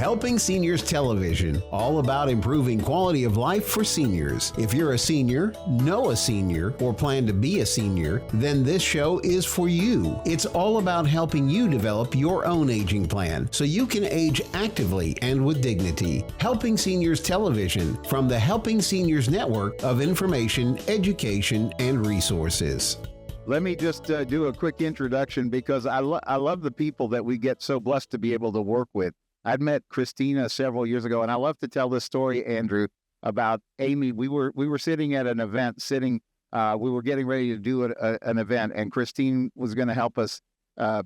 Helping Seniors Television, all about improving quality of life for seniors. If you're a senior, know a senior, or plan to be a senior, then this show is for you. It's all about helping you develop your own aging plan so you can age actively and with dignity. Helping Seniors Television from the Helping Seniors Network of information, education, and resources. Let me just do a quick introduction because I love the people that we get so blessed to be able to work with. I'd met Christina several years ago, and I love to tell this story, Andrew, about Amy. We were sitting at an event, we were getting ready to do an event, and Christine was going to help us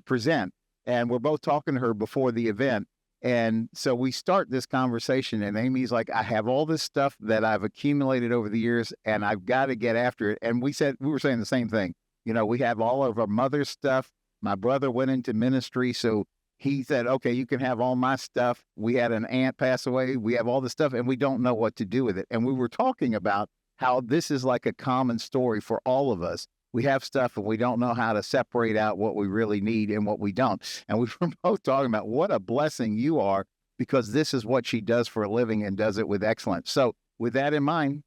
present. And we're both talking to her before the event. And so we start this conversation, and Amy's like, I have all this stuff that I've accumulated over the years, and I've got to get after it. And we were saying the same thing. You know, we have all of our mother's stuff. My brother went into ministry, so he said, okay, you can have all my stuff. We had an aunt pass away. We have all this stuff, and we don't know what to do with it. And we were talking about how this is like a common story for all of us. We have stuff, and we don't know how to separate out what we really need and what we don't. And we were both talking about what a blessing you are, because this is what she does for a living and does it with excellence. So with that in mind,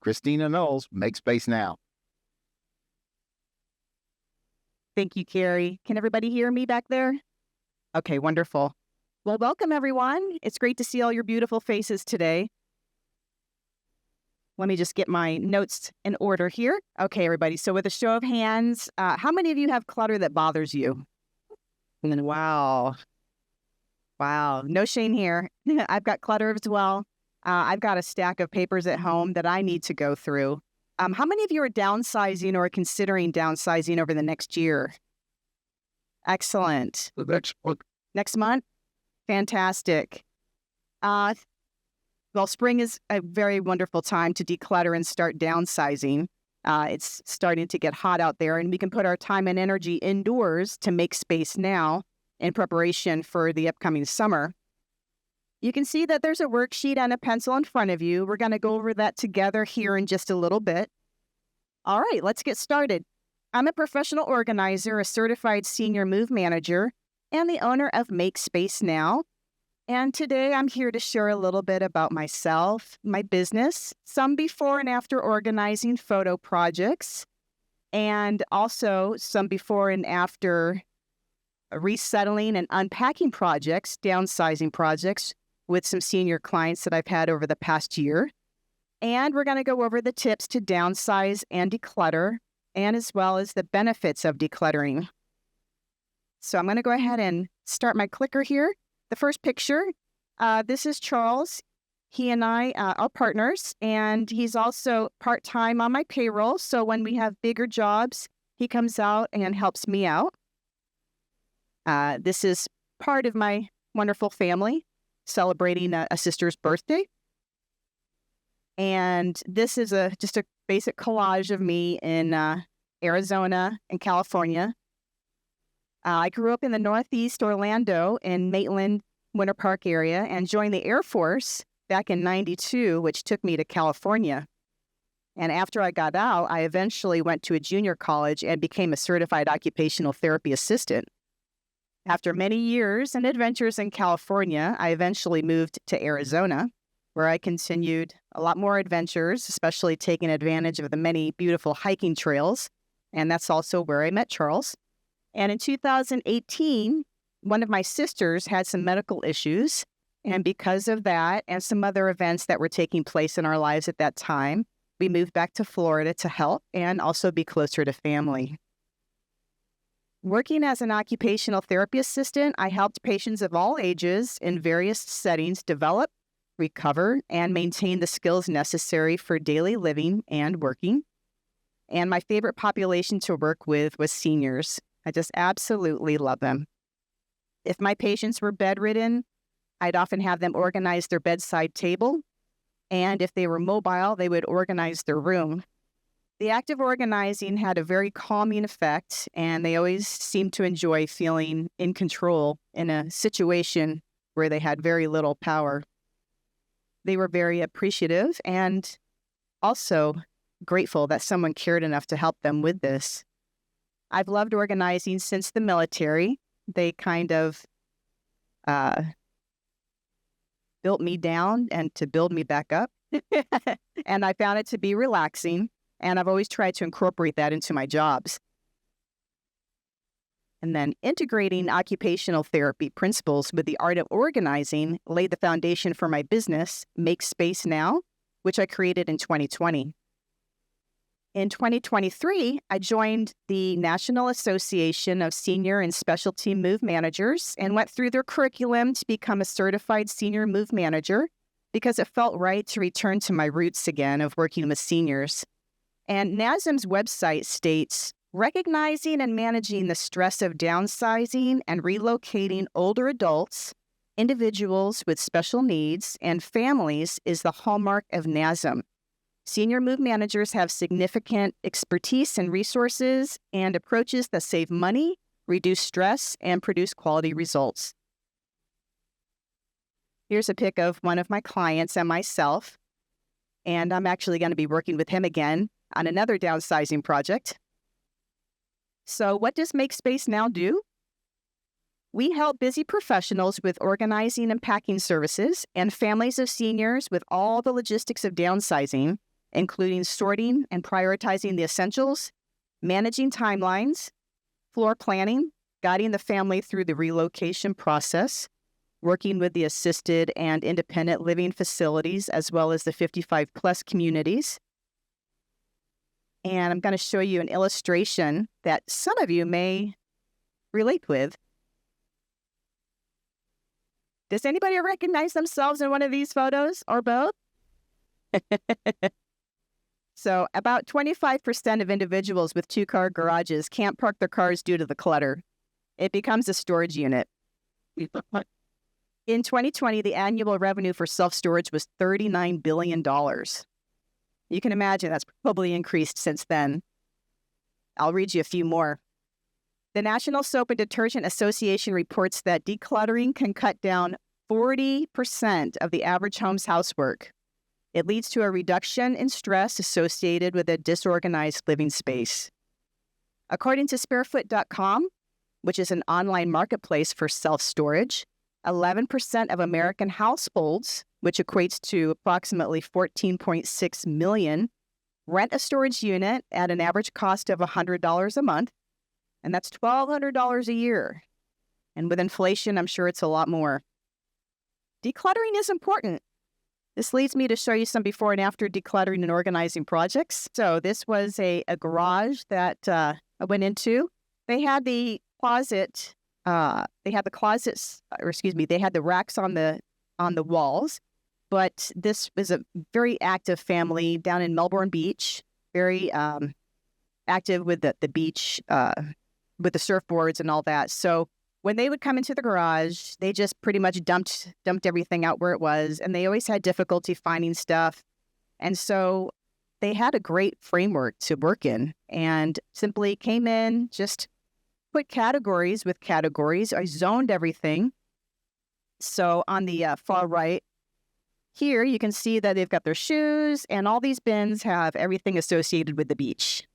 Christina Knowles, make space now. Thank you, Kerry. Can everybody hear me back there? Okay, wonderful. Well, welcome, everyone. It's great to see all your beautiful faces today. Let me just get my notes in order here. Okay, everybody. So with a show of hands, how many of you have clutter that bothers you? And then, wow. No shame here. I've got clutter as well. I've got a stack of papers at home that I need to go through. How many of you are downsizing or considering downsizing over the next year? Excellent. The next month. Next month? Fantastic. Well, spring is a very wonderful time to declutter and start downsizing. It's starting to get hot out there, and we can put our time and energy indoors to make space now in preparation for the upcoming summer. You can see that there's a worksheet and a pencil in front of you. We're going to go over that together here in just a little bit. All right, let's get started. I'm a professional organizer, a certified senior move manager, and the owner of Make Space Now. And today I'm here to share a little bit about myself, my business, some before and after organizing photo projects, and also some before and after resettling and unpacking projects, downsizing projects with some senior clients that I've had over the past year. And we're going to go over the tips to downsize and declutter, and as well as the benefits of decluttering. So I'm going to go ahead and start my clicker here. The first picture, this is Charles. He and I are partners, and he's also part-time on my payroll. So when we have bigger jobs, he comes out and helps me out. This is part of my wonderful family celebrating a sister's birthday. And this is just a basic collage of me in Arizona and California. I grew up in the Northeast Orlando in Maitland, Winter Park area, and joined the Air Force back in '92, which took me to California. And after I got out, I eventually went to a junior college and became a certified occupational therapy assistant. After many years and adventures in California, I eventually moved to Arizona, where I continued a lot more adventures, especially taking advantage of the many beautiful hiking trails. And that's also where I met Charles. And in 2018, one of my sisters had some medical issues. And because of that and some other events that were taking place in our lives at that time, we moved back to Florida to help and also be closer to family. Working as an occupational therapy assistant, I helped patients of all ages in various settings develop, recover, and maintain the skills necessary for daily living and working. And my favorite population to work with was seniors. I just absolutely love them. If my patients were bedridden, I'd often have them organize their bedside table. And if they were mobile, they would organize their room. The act of organizing had a very calming effect, and they always seemed to enjoy feeling in control in a situation where they had very little power. They were very appreciative and also grateful that someone cared enough to help them with this. I've loved organizing since the military. They kind of built me down and to build me back up. And I found it to be relaxing. And I've always tried to incorporate that into my jobs. And then integrating occupational therapy principles with the art of organizing laid the foundation for my business, Make Space Now, which I created in 2020. In 2023, I joined the National Association of Senior and Specialty Move Managers and went through their curriculum to become a certified senior move manager because it felt right to return to my roots again of working with seniors. And NASM's website states, recognizing and managing the stress of downsizing and relocating older adults, individuals with special needs, and families is the hallmark of NASM. Senior move managers have significant expertise and resources and approaches that save money, reduce stress, and produce quality results. Here's a pic of one of my clients and myself, and I'm actually going to be working with him again on another downsizing project. So what does Make Space Now do? We help busy professionals with organizing and packing services and families of seniors with all the logistics of downsizing, including sorting and prioritizing the essentials, managing timelines, floor planning, guiding the family through the relocation process, working with the assisted and independent living facilities, as well as the 55-plus communities. And I'm going to show you an illustration that some of you may relate with. Does anybody recognize themselves in one of these photos or both? So about 25% of individuals with two-car garages can't park their cars due to the clutter. It becomes a storage unit. In 2020, the annual revenue for self-storage was $39 billion. You can imagine that's probably increased since then. I'll read you a few more. The National Soap and Detergent Association reports that decluttering can cut down 40% of the average home's housework. It leads to a reduction in stress associated with a disorganized living space. According to Sparefoot.com, which is an online marketplace for self-storage, 11% of American households, which equates to approximately 14.6 million, rent a storage unit at an average cost of $100 a month, and that's $1,200 a year. And with inflation, I'm sure it's a lot more. Decluttering is important. This leads me to show you some before and after decluttering and organizing projects. So this was a garage that I went into. They had the closet. They had the racks on the walls. But this was a very active family down in Melbourne Beach, very active with the beach, with the surfboards and all that. So when they would come into the garage, they just pretty much dumped everything out where it was, and they always had difficulty finding stuff. And so they had a great framework to work in and simply came in, just put categories with categories. I zoned everything. So on the far right, here you can see that they've got their shoes, and all these bins have everything associated with the beach.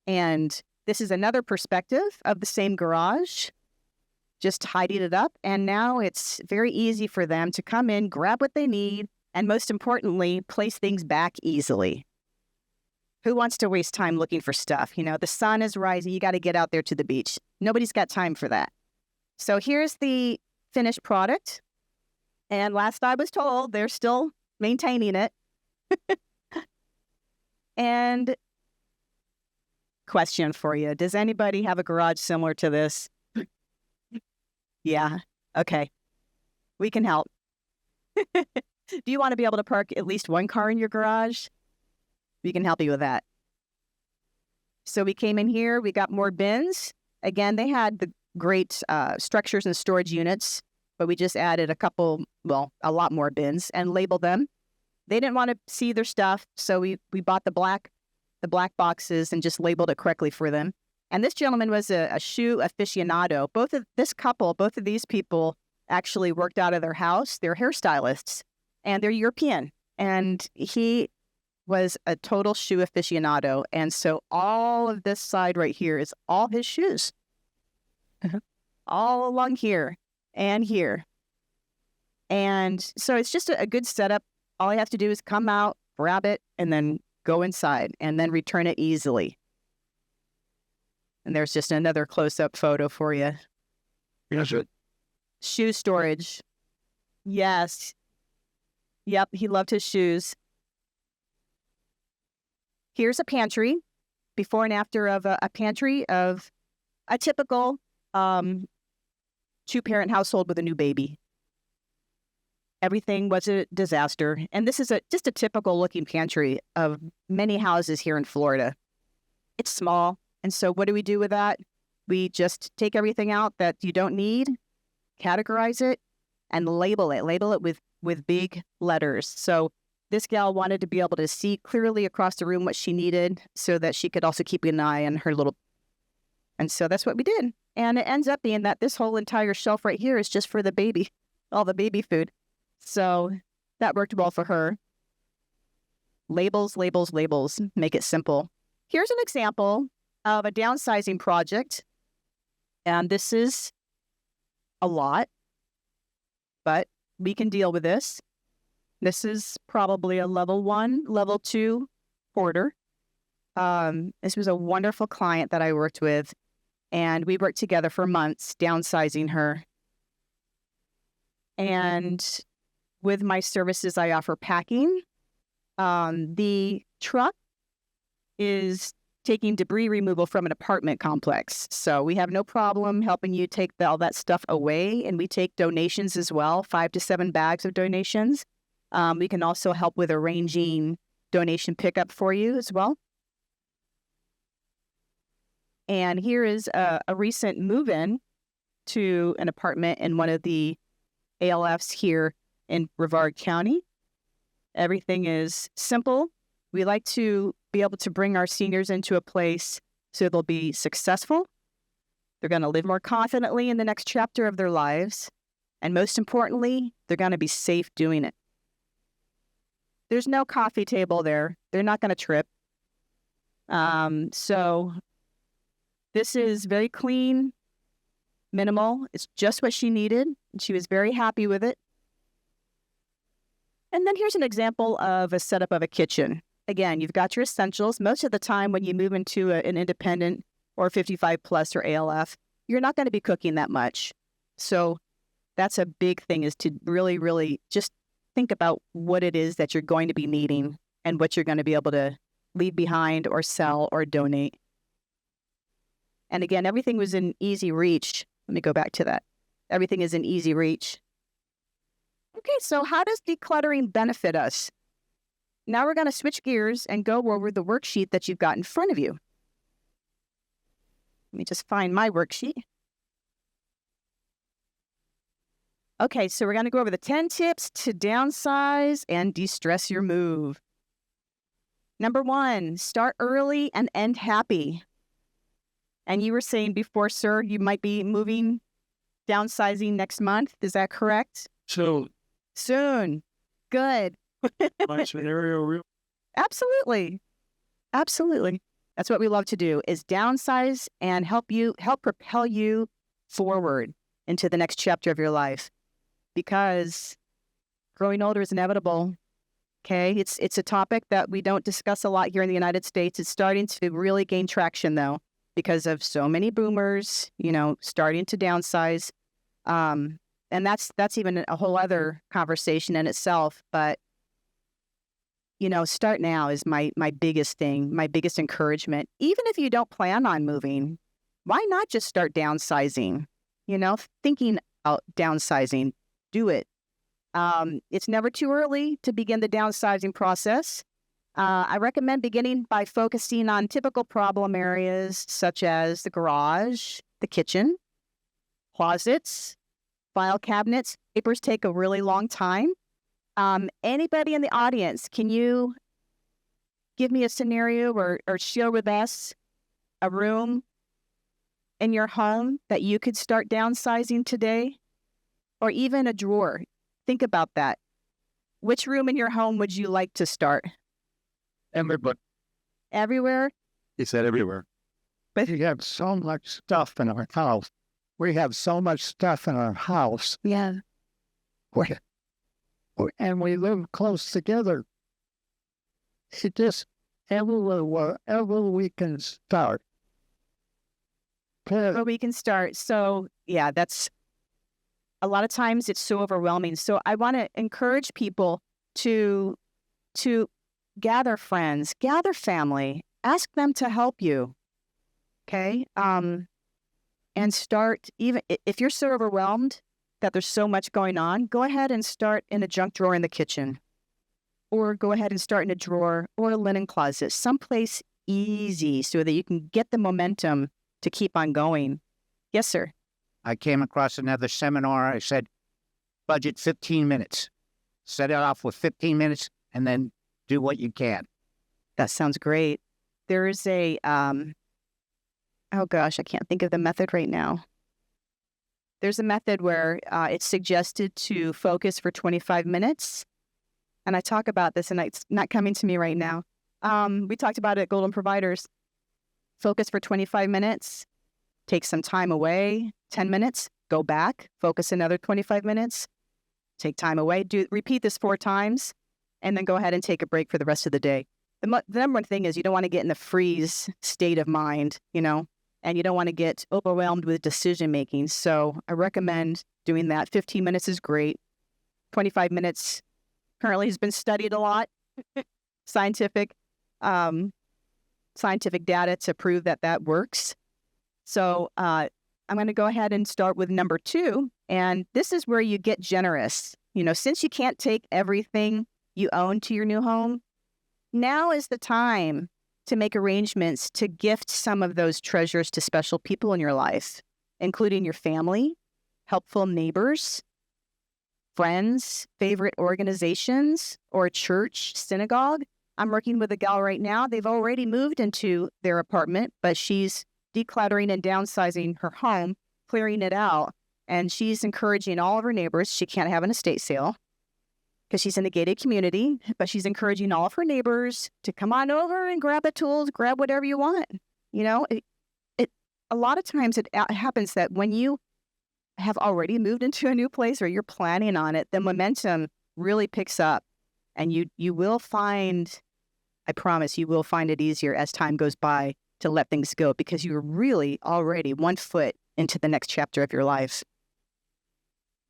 And this is another perspective of the same garage, just tidied it up. And now it's very easy for them to come in, grab what they need, and most importantly, place things back easily. Who wants to waste time looking for stuff? You know, the sun is rising. You got to get out there to the beach. Nobody's got time for that. So here's the finished product. And last I was told, they're still maintaining it. And question for you. Does anybody have a garage similar to this? Yeah. Okay. We can help. Do you want to be able to park at least one car in your garage? We can help you with that. So we came in here. We got more bins. Again, they had the great structures and storage units, but we just added a lot more bins and labeled them. They didn't want to see their stuff, so we bought the black boxes and just labeled it correctly for them. And this gentleman was a shoe aficionado. Both of these people actually worked out of their house. They're hairstylists, and they're European. And he was a total shoe aficionado. And so all of this side right here is all his shoes. All along here and here. And so it's just a good setup. All I have to do is come out, grab it, and then go inside, and then return it easily. And there's just another close-up photo for you. Yes, sir. Shoe storage. Yes. Yep, he loved his shoes. Here's a pantry, before and after of a pantry of a typical two-parent household with a new baby. Everything was a disaster. And this is just a typical looking pantry of many houses here in Florida. It's small. And so what do we do with that? We just take everything out that you don't need, categorize it, and label it. Label it with big letters. So this gal wanted to be able to see clearly across the room what she needed so that she could also keep an eye on her little... And so that's what we did. And it ends up being that this whole entire shelf right here is just for the baby, all the baby food. So that worked well for her. Labels, labels, labels. Make it simple. Here's an example of a downsizing project. And this is a lot, but we can deal with this. This is probably a level 1, level 2 hoarder. This was a wonderful client that I worked with, and we worked together for months downsizing her. And with my services, I offer packing. The truck is taking debris removal from an apartment complex. So we have no problem helping you take all that stuff away. And we take donations as well, 5 to 7 bags of donations. We can also help with arranging donation pickup for you as well. And here is a recent move-in to an apartment in one of the ALFs here in Brevard County. Everything is simple. We like to be able to bring our seniors into a place so they'll be successful. They're going to live more confidently in the next chapter of their lives. And most importantly, they're going to be safe doing it. There's no coffee table there. They're not going to trip. So this is very clean, minimal. It's just what she needed. And she was very happy with it. And then here's an example of a setup of a kitchen. Again, you've got your essentials. Most of the time when you move into an independent or 55 plus or ALF, you're not going to be cooking that much. So that's a big thing, is to really, really just think about what it is that you're going to be needing and what you're going to be able to leave behind or sell or donate. And again, everything was in easy reach. Let me go back to that. Everything is in easy reach. Okay, so how does decluttering benefit us? Now we're going to switch gears and go over the worksheet that you've got in front of you. Let me just find my worksheet. Okay, so we're going to go over the 10 tips to downsize and de-stress your move. Number 1, start early and end happy. And you were saying before, sir, you might be moving, downsizing next month. Is that correct? Soon. Good. My scenario. Absolutely. Absolutely. That's what we love to do, is downsize and help propel you forward into the next chapter of your life. Because growing older is inevitable. Okay. It's a topic that we don't discuss a lot here in the United States. It's starting to really gain traction though, because of so many boomers, starting to downsize. And that's even a whole other conversation in itself. But start now is my biggest thing, my biggest encouragement. Even if you don't plan on moving, why not just start downsizing? Thinking about downsizing, do it. It's never too early to begin the downsizing process. I recommend beginning by focusing on typical problem areas such as the garage, the kitchen, closets, file cabinets. Papers take a really long time. Anybody in the audience, can you give me a scenario or share with us a room in your home that you could start downsizing today? Or even a drawer. Think about that. Which room in your home would you like to start? Everybody. Everywhere? He said everywhere. But you have so much stuff in our house. We have so much stuff in our house. Yeah. and we live close together. It just, wherever we can start. Where we can start. So, yeah, that's a lot of times it's so overwhelming. So I want to encourage people to gather friends, gather family, ask them to help you. Okay. And start, even if you're so overwhelmed that there's so much going on, go ahead and start in a junk drawer in the kitchen, or go ahead and start in a drawer or a linen closet, someplace easy so that you can get the momentum to keep on going. Yes, sir. I came across another seminar. I said, budget 15 minutes. Set it off with 15 minutes and then do what you can. That sounds great. There's a, oh gosh, I can't think of the method right now. There's a method where it's suggested to focus for 25 minutes. And I talk about this, and it's not coming to me right now. We talked about it at Golden Providers. Focus for 25 minutes, take some time away, 10 minutes, go back, focus another 25 minutes, take time away, repeat this 4 times, and then go ahead and take a break for the rest of the day. The number one thing is you don't want to get in the freeze state of mind, and you don't want to get overwhelmed with decision making. So I recommend doing that. 15 minutes is great. 25 minutes currently has been studied a lot. Scientific data to prove that works. So I'm going to go ahead and start with number 2. And this is where you get generous. Since you can't take everything you own to your new home, now is the time to make arrangements to gift some of those treasures to special people in your life, including your family, helpful neighbors, friends, favorite organizations, or a church, synagogue. I'm working with a gal right now. They've already moved into their apartment, but she's decluttering and downsizing her home, clearing it out. And she's encouraging all of her neighbors. She can't have an estate sale because she's in a gated community, but she's encouraging all of her neighbors to come on over and grab the tools, grab whatever you want. A lot of times it happens that when you have already moved into a new place or you're planning on it, the momentum really picks up, and you will find, I promise, you will find it easier as time goes by to let things go because you're really already 1 foot into the next chapter of your life.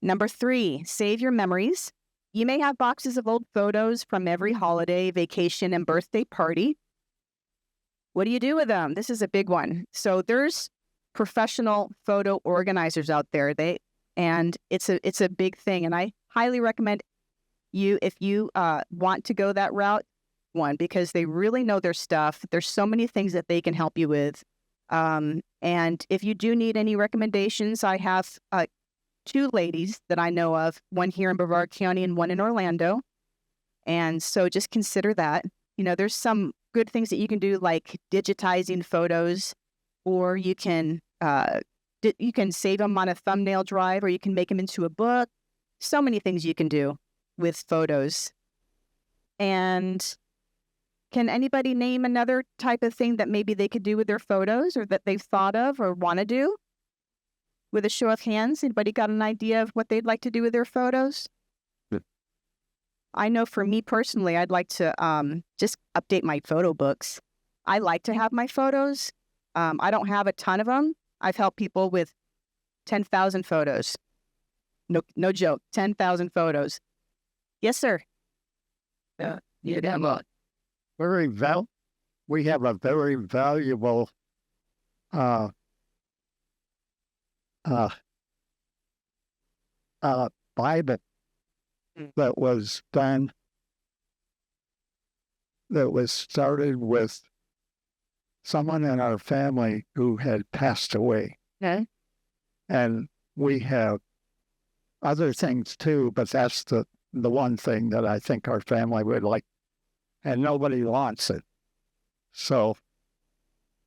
Number 3, save your memories. You may have boxes of old photos from every holiday, vacation, and birthday party. What do you do with them? This is a big one. So there's professional photo organizers out there. And it's a big thing. And I highly recommend you, if you want to go that route, because they really know their stuff. There's so many things that they can help you with. And if you do need any recommendations, I have 2 ladies that I know of, one here in Brevard County and one in Orlando. And so just consider that. There's some good things that you can do, like digitizing photos, or you can save them on a thumbnail drive, or you can make them into a book. So many things you can do with photos. And can anybody name another type of thing that maybe they could do with their photos, or that they've thought of or want to do? With a show of hands, anybody got an idea of what they'd like to do with their photos? Yeah. I know for me personally, I'd like to just update my photo books. I like to have my photos. I don't have a ton of them. I've helped people with 10,000 photos. No joke, 10,000 photos. Yes, sir. We have a very valuable Bible that was started with someone in our family who had passed away. Okay. And we have other things too, but that's the one thing that I think our family would like, and nobody wants it. So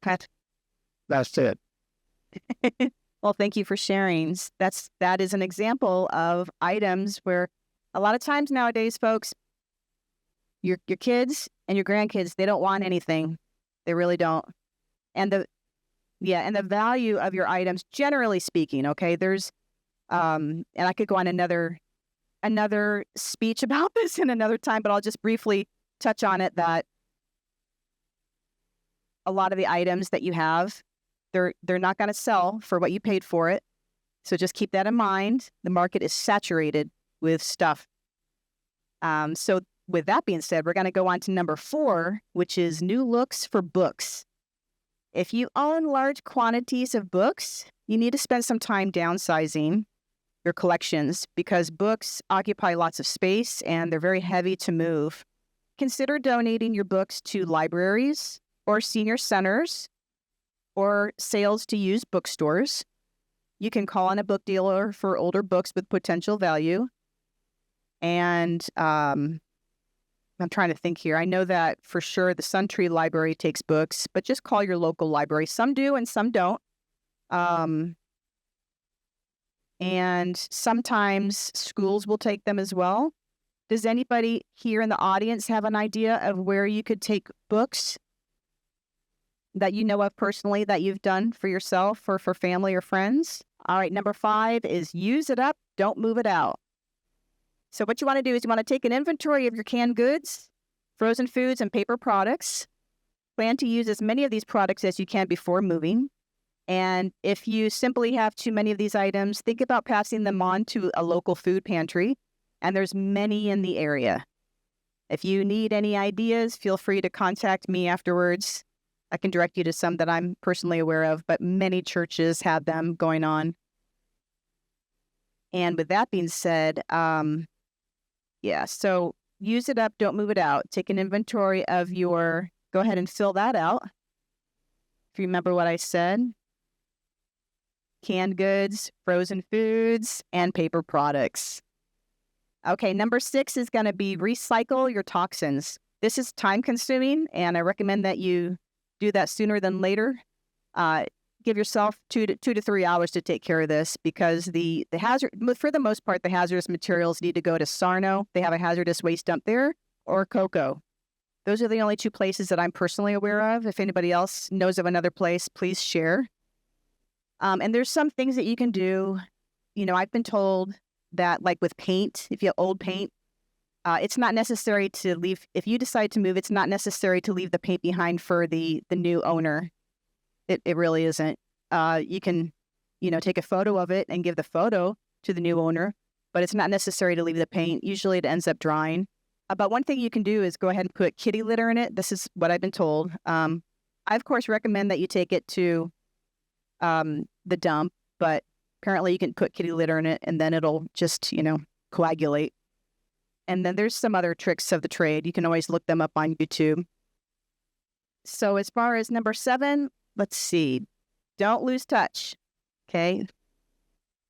that's it. Well, thank you for sharing. That is an example of items where a lot of times nowadays, folks, your kids and your grandkids, they don't want anything. They really don't. And the value of your items, generally speaking, okay, there's, and I could go on another another speech about this in another time, but I'll just briefly touch on it, that a lot of the items that you have, they're not going to sell for what you paid for it. So just keep that in mind. The market is saturated with stuff. So with that being said, we're going to go on to number 4, which is new looks for books. If you own large quantities of books, you need to spend some time downsizing your collections because books occupy lots of space and they're very heavy to move. Consider donating your books to libraries or senior centers or sales to used bookstores. You can call on a book dealer for older books with potential value. And I'm trying to think here. I know that for sure the Suntree Library takes books, but just call your local library. Some do and some don't. And sometimes schools will take them as well. Does anybody here in the audience have an idea of where you could take books that you know of personally that you've done for yourself or for family or friends? All right, number 5 is use it up, don't move it out. So what you want to do is you want to take an inventory of your canned goods, frozen foods, and paper products. Plan to use as many of these products as you can before moving. And if you simply have too many of these items, think about passing them on to a local food pantry. And there's many in the area. If you need any ideas, feel free to contact me afterwards. I can direct you to some that I'm personally aware of, but many churches have them going on. And with that being said, so use it up, don't move it out. Take an inventory of your, go ahead and fill that out. If you remember what I said, canned goods, frozen foods, and paper products. Okay, number 6 is going to be recycle your toxins. This is time consuming, and I recommend that you do that sooner than later. Give yourself 2 to 3 hours to take care of this because the hazard, for the most part, the hazardous materials need to go to Sarno. They have a hazardous waste dump there, or Cocoa. Those are the only 2 places that I'm personally aware of. If anybody else knows of another place, please share. And there's some things that you can do. You know, I've been told that, like with paint, if you have old paint, it's not necessary to leave. If you decide to move, it's not necessary to leave the paint behind for the new owner. It really isn't. You can, take a photo of it and give the photo to the new owner, but it's not necessary to leave the paint. Usually it ends up drying. But one thing you can do is go ahead and put kitty litter in it. This is what I've been told. I, of course, recommend that you take it to the dump, but apparently you can put kitty litter in it and then it'll just, coagulate. And then there's some other tricks of the trade. You can always look them up on YouTube. So as far as number 7, let's see. Don't lose touch. Okay.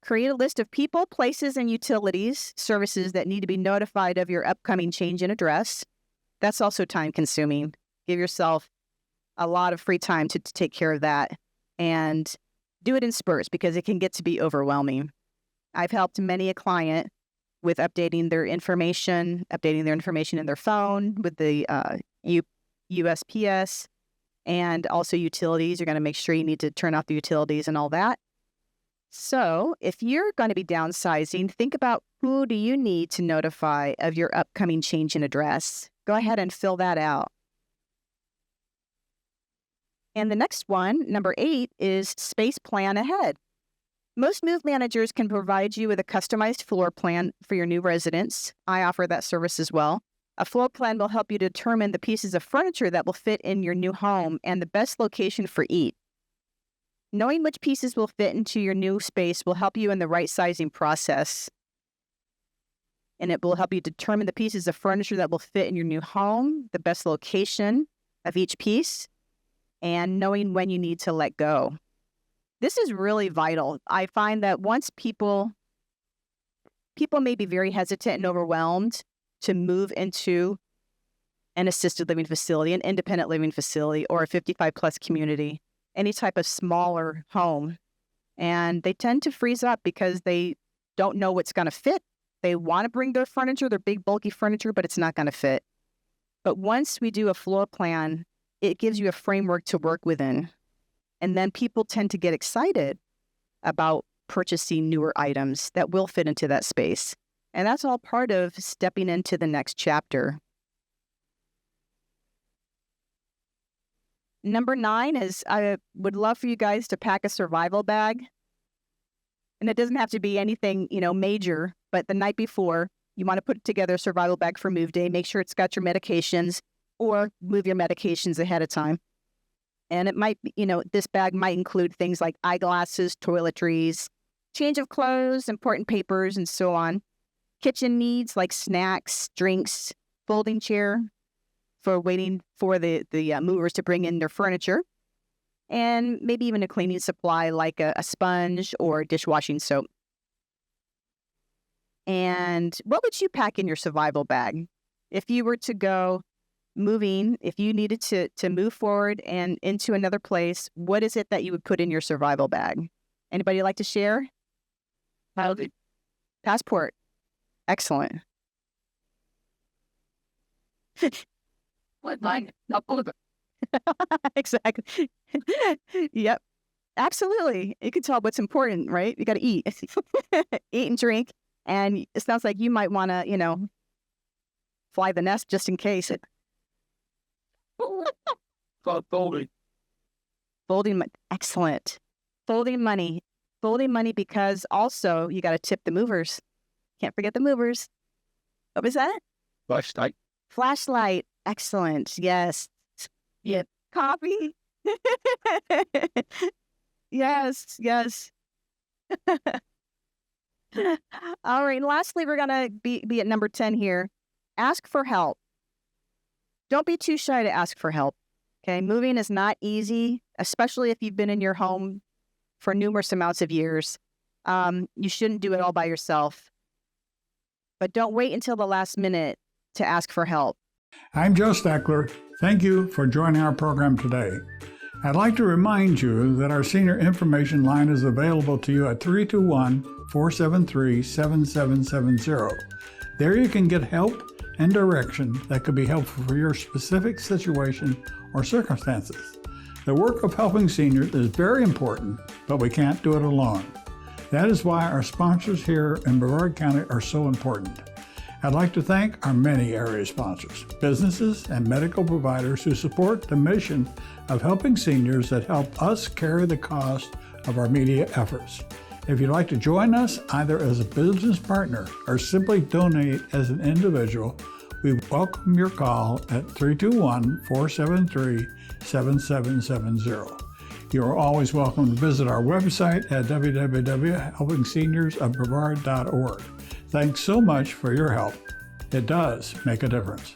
Create a list of people, places, and utilities, services that need to be notified of your upcoming change in address. That's also time consuming. Give yourself a lot of free time to take care of that. And do it in spurts because it can get to be overwhelming. I've helped many a client with updating their information in their phone with the USPS and also utilities. You're going to make sure you need to turn off the utilities and all that. So if you're going to be downsizing, think about who do you need to notify of your upcoming change in address. Go ahead and fill that out. And the next one, number 8, is space plan ahead. Most move managers can provide you with a customized floor plan for your new residence. I offer that service as well. A floor plan will help you determine the pieces of furniture that will fit in your new home and the best location for each. Knowing which pieces will fit into your new space will help you in the right sizing process. And it will help you determine the pieces of furniture that will fit in your new home, the best location of each piece, and knowing when you need to let go. This is really vital. I find that once people may be very hesitant and overwhelmed to move into an assisted living facility, an independent living facility, or a 55-plus community, any type of smaller home. And they tend to freeze up because they don't know what's going to fit. They want to bring their furniture, their big, bulky furniture, but it's not going to fit. But once we do a floor plan, it gives you a framework to work within. And then people tend to get excited about purchasing newer items that will fit into that space. And that's all part of stepping into the next chapter. Number 9 is I would love for you guys to pack a survival bag. And it doesn't have to be anything, major, but the night before, you want to put together a survival bag for move day. Make sure it's got your medications or move your medications ahead of time. And it might, this bag might include things like eyeglasses, toiletries, change of clothes, important papers, and so on. Kitchen needs like snacks, drinks, folding chair for waiting for the movers to bring in their furniture. And maybe even a cleaning supply like a sponge or dishwashing soap. And what would you pack in your survival bag? If you were to go moving, if you needed to move forward and into another place, what is it that you would put in your survival bag? Anybody like to share? Passport. Excellent. What mine? Not all of it. Exactly. Yep. Absolutely. You can tell what's important, right? You got to eat. Eat and drink. And it sounds like you might want to, fly the nest just in case. Folding. Folding. Excellent. Folding money. Folding money because also you got to tip the movers. Can't forget the movers. What was that? Flashlight. Flashlight. Excellent. Yes. Yeah. Coffee. Yes. All right. Lastly, we're going to be at number 10 here. Ask for help. Don't be too shy to ask for help. Okay. Moving is not easy, especially if you've been in your home for numerous amounts of years. You shouldn't do it all by yourself. But don't wait until the last minute to ask for help. I'm Joe Steckler. Thank you for joining our program today. I'd like to remind you that our senior information line is available to you at 321-473-7770. There you can get help and direction that could be helpful for your specific situation or circumstances. The work of helping seniors is very important, but we can't do it alone. That is why our sponsors here in Brevard County are so important. I'd like to thank our many area sponsors, businesses, and medical providers who support the mission of helping seniors that help us carry the cost of our media efforts. If you'd like to join us either as a business partner or simply donate as an individual, we welcome your call at 321-473-7770. You are always welcome to visit our website at www.helpingseniorsofbrevard.org. Thanks so much for your help. It does make a difference.